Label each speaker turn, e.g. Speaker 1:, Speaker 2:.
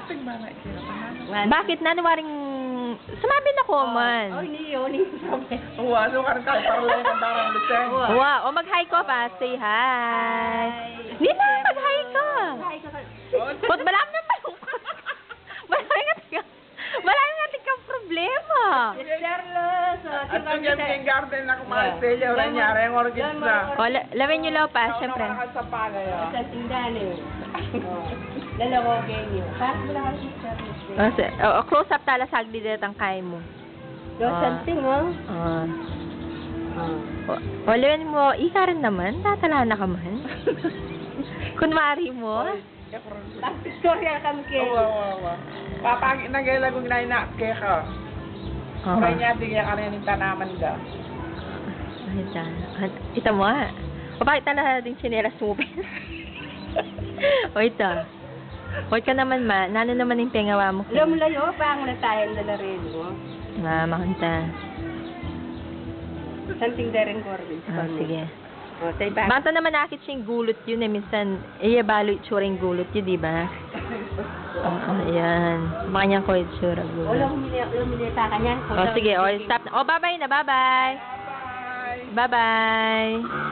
Speaker 1: Ting ba na ikira?
Speaker 2: Bakit nanuwaring sumabi na ko man?
Speaker 3: Oh, ni
Speaker 1: Uwa, so karang kay parang ang darang luseng.
Speaker 2: Wow, o mag-hi ko pa. Say hi. Nila, mag-hi ka. Ba't malam na pa yung... Marami natin kang problema.
Speaker 3: Charles,
Speaker 1: At yung yung garden na kumalastelya, wala niya, rin orchids na.
Speaker 2: O, lawin nyo lang pa, syempre.
Speaker 1: Sa palay, ah.
Speaker 3: sa tindahan eh. Dalawa ganyo. Parang wala ka si Charles.
Speaker 2: Close up tala sagdi dito ang kaya mo.
Speaker 3: Something, oh.
Speaker 2: O, lawin mo, ika rin naman. Tatala na ka man. Kunwari mo.
Speaker 3: Victoria kami kayo.
Speaker 1: Uwa. Papagi na gaya lagong nainake ka. Kaya niya, di kaya kanin tanaman ka.
Speaker 2: Ita mo ha. O bakit tala din sinelas mo? O ito. Huwag ka naman nano naman yung pengawa mo.
Speaker 3: Alam mo layo, paang na tayo na rin mo.
Speaker 2: Makanta.
Speaker 3: Something there in Corbin.
Speaker 2: Sige.
Speaker 3: O, tayo ba?
Speaker 2: Banta naman nakit siyang gulot yun eh. Minsan, balo itsura yung gulot yun, di ba? Ayan. Makanyang ko itsura gulot.
Speaker 3: Wala humili pa kanyan.
Speaker 2: O sige, stop na. O, bye-bye na, bye-bye.
Speaker 1: Bye!
Speaker 2: Bye-bye.